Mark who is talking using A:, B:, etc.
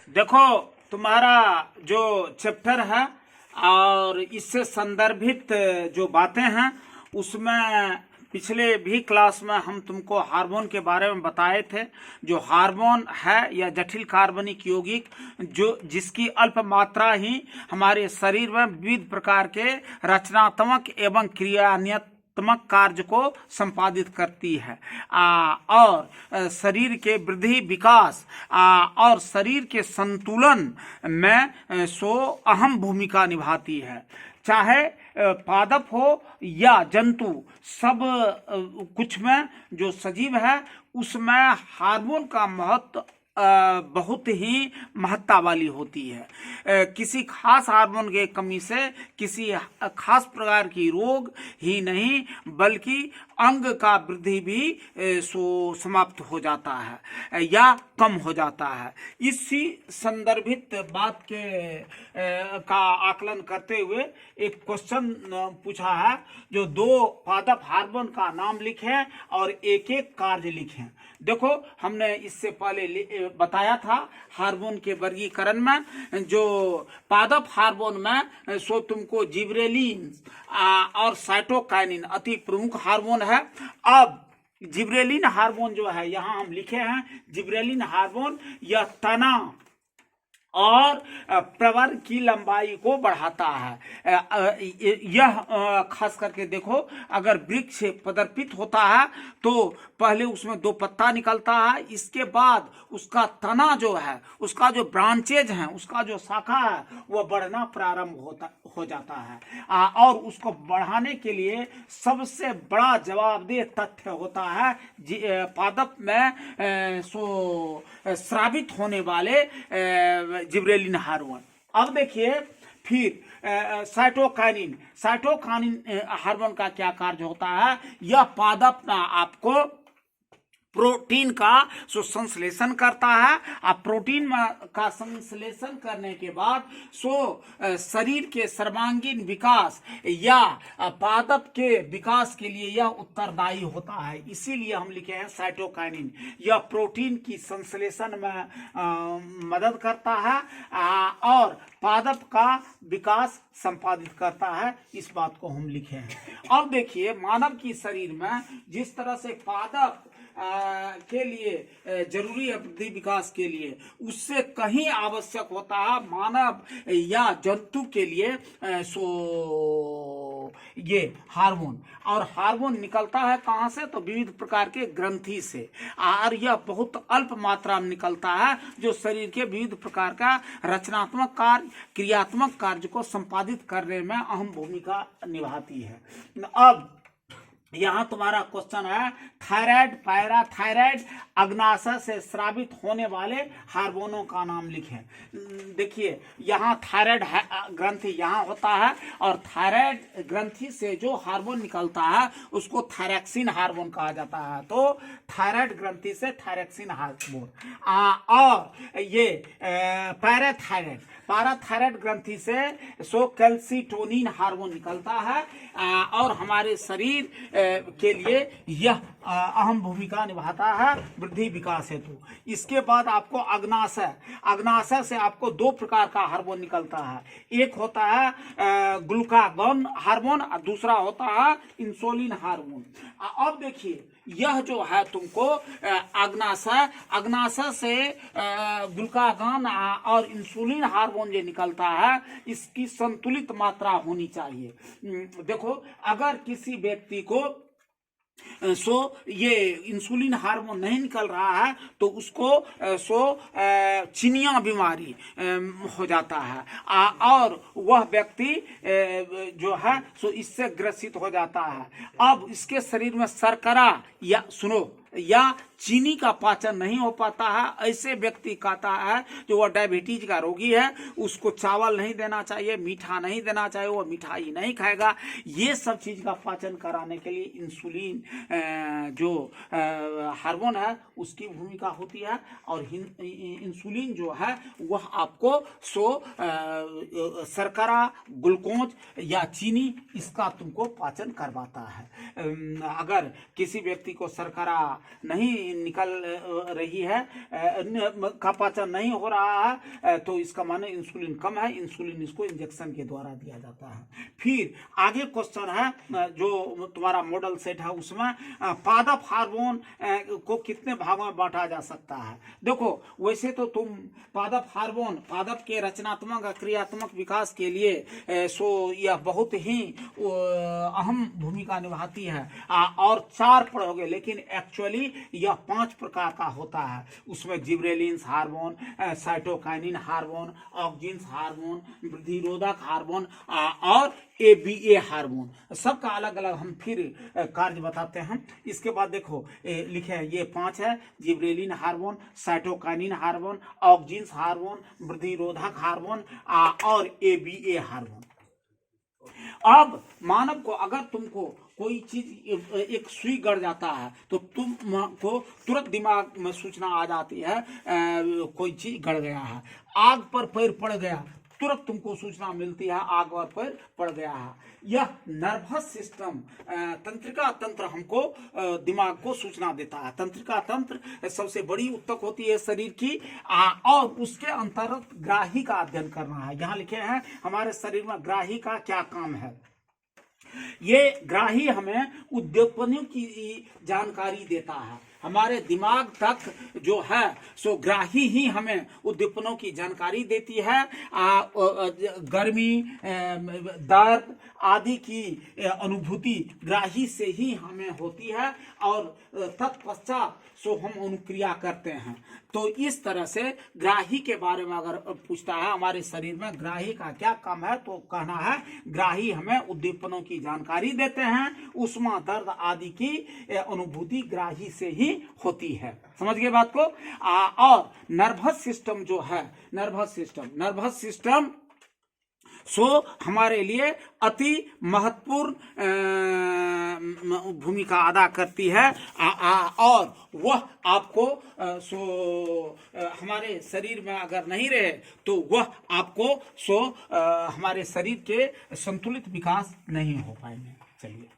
A: देखो तुम्हारा जो चैप्टर है और इससे संदर्भित जो बातें हैं उसमें पिछले भी क्लास में हम तुमको हार्मोन के बारे में बताए थे। जो हार्मोन है या जटिल कार्बनिक यौगिक जो जिसकी अल्प मात्रा ही हमारे शरीर में विविध प्रकार के रचनात्मक एवं क्रियान्वित कार्य को संपादित करती है और शरीर के वृद्धि विकास और शरीर के संतुलन में सो अहम भूमिका निभाती है। चाहे पादप हो या जंतु, सब कुछ में जो सजीव है उसमें हार्मोन का महत्व बहुत ही महत्ता वाली होती है। किसी खास हार्मोन के कमी से किसी खास प्रकार की रोग ही नहीं बल्कि अंग का वृद्धि भी समाप्त हो जाता है या कम हो जाता है। इसी संदर्भित बात के का आकलन करते हुए एक क्वेश्चन पूछा है, जो दो पादप हार्मोन का नाम लिखें और एक एक कार्य लिखें। देखो हमने इससे पहले बताया था हार्मोन के वर्गीकरण में, जो पादप हार्मोन में सो तुमको जिबरेलिन और साइटोकाइनिन अति प्रमुख हार्मोन है। अब जिबरेलिन हार्मोन जो है यहाँ हम लिखे हैं, जिबरेलिन हार्मोन यह तना और प्रवर की लंबाई को बढ़ाता है। यह खास करके देखो, अगर वृक्ष प्रदर्पित होता है तो पहले उसमें दो पत्ता निकलता है, इसके बाद उसका तना जो है, उसका जो ब्रांचेज है, उसका जो शाखा है वह बढ़ना प्रारंभ हो जाता है। और उसको बढ़ाने के लिए सबसे बड़ा जवाबदेह तथ्य होता है पादप में स्रावित होने वाले जिबरेलिन हार्मोन। अब देखिए फिर साइटोकाइनिन हार्मोन का क्या कार्य होता है। यह पादप आपको प्रोटीन का संश्लेषण करता है। आप प्रोटीन का संश्लेषण करने के बाद शरीर के सर्वांगीण विकास या पादप के विकास के लिए यह उत्तरदायी होता है। इसीलिए हम लिखे हैं साइटोकाइनिन। यह प्रोटीन की संश्लेषण में मदद करता है और पादप का विकास संपादित करता है। इस बात को हम लिखे हैं। अब देखिए मानव की शरीर में जिस तरह से पादप के लिए जरूरी है वृद्धि विकास के लिए, उससे कहीं आवश्यक होता है मानव या जंतु के लिए ये हार्मोन। और हार्मोन निकलता है कहाँ से, तो विविध प्रकार के ग्रंथि से, और यह बहुत अल्प मात्रा में निकलता है जो शरीर के विविध प्रकार का रचनात्मक कार्य क्रियात्मक कार्य को संपादित करने में अहम भूमिका निभाती है। अब यहाँ तुम्हारा क्वेश्चन है, थायराइड पैराथायराइड अग्नाशय से स्रावित होने वाले हार्मोनों का नाम लिखें। देखिए यहाँ थायराइड ग्रंथि यहाँ होता है और थायराइड ग्रंथि से जो हार्मोन निकलता है उसको थायरॉक्सिन हार्मोन कहा जाता है। तो थायराइड ग्रंथि से थायरॉक्सिन हार्मोन और ये पैराथायराइड ग्रंथि से कैल्सिटोनिन हार्मोन निकलता है और हमारे शरीर के लिए यह अहम भूमिका निभाता है वृद्धि विकास हेतु। इसके बाद आपको अग्नाशय से आपको दो प्रकार का हार्मोन निकलता है। एक होता है ग्लूकागॉन हार्मोन और दूसरा होता है इंसुलिन हार्मोन। अब देखिए यह जो है तुमको अग्नाशय से ग्लूकागॉन और इंसुलिन हार्मोन जो निकलता है इसकी संतुलित मात्रा होनी चाहिए। देखो अगर किसी व्यक्ति को ये इंसुलिन हार्मोन नहीं निकल रहा है तो उसको चिनिया बीमारी हो जाता है और वह व्यक्ति जो है इससे ग्रसित हो जाता है। अब इसके शरीर में शर्करा या चीनी का पाचन नहीं हो पाता है। ऐसे व्यक्ति कहता है जो वह डायबिटीज का रोगी है, उसको चावल नहीं देना चाहिए, मीठा नहीं देना चाहिए, वो मिठाई नहीं खाएगा। ये सब चीज का पाचन कराने के लिए इंसुलिन जो हार्मोन है उसकी भूमिका होती है। और इंसुलिन जो है वह आपको शर्करा ग्लूकोज या चीनी इसका तुमको पाचन करवाता है। अगर किसी व्यक्ति को शर्करा नहीं निकल रही है, का पाचन नहीं हो रहा है, तो इसका माने इंसुलिन कम है, इंसुलिन इसको इंजेक्शन के द्वारा दिया जाता है। फिर आगे क्वेश्चन है जो तुम्हारा मॉडल सेट है उसमें पादप हार्मोन को कितने भागों में बांटा जा सकता है। देखो वैसे तो तुम पादप हार्मोन पादप के रचनात्मक क्रियात्मक विकास के लिए सो यह बहुत ही अहम भूमिका निभाती है और 4 पढ़ोगे, लेकिन एक्चुअली यह 5 प्रकार का होता है। उसमें gibberellins hormone, cytokinin hormone, auxins hormone, वृद्धिरोधक हार्मोन और ABA हार्मोन, सबका अलग अलग हम फिर कार्य बताते हैं। इसके बाद देखो लिखे हैं ये 5 है, gibberellin hormone, cytokinin hormone, auxins hormone, वृद्धिरोधक हार्मोन और ABA हार्मोन। अब मानव को अगर तुमको कोई चीज एक सुई गड़ जाता है तो तुमको तुरंत दिमाग में सूचना आ जाती है कोई चीज गड़ गया है। आग पर पैर पड़ गया, तुरंत तुमको सूचना मिलती है आग पर पैर पड़ गया है। यह नर्वस सिस्टम तंत्रिका तंत्र हमको दिमाग को सूचना देता है। तंत्रिका तंत्र सबसे बड़ी ऊतक होती है शरीर की और उसके अंतर्गत ग्राही का अध्ययन करना है। यहाँ लिखे हैं हमारे शरीर में ग्राही का क्या काम है। ये ग्राही हमें उद्दीपनों की जानकारी देता है। हमारे दिमाग तक जो है सो ग्राही ही हमें उद्दीपनों की जानकारी देती है। गर्मी, दर्द आदि की अनुभूति ग्राही से ही हमें होती है और तत्पश्चात सो हम अनुक्रिया करते हैं। तो इस तरह से ग्राही के बारे में अगर पूछता है हमारे शरीर में ग्राही का क्या काम है, तो कहना है ग्राही हमें उद्दीपनों की जानकारी देते हैं। ऊष्मा, दर्द आदि की अनुभूति ग्राही से ही होती है। समझ गए बात को। और नर्वस सिस्टम जो है, नर्वस सिस्टम सो हमारे लिए अति महत्वपूर्ण भूमिका अदा करती है और वह आपको हमारे शरीर में अगर नहीं रहे तो वह आपको हमारे शरीर के संतुलित विकास नहीं हो पाएंगे। चलिए।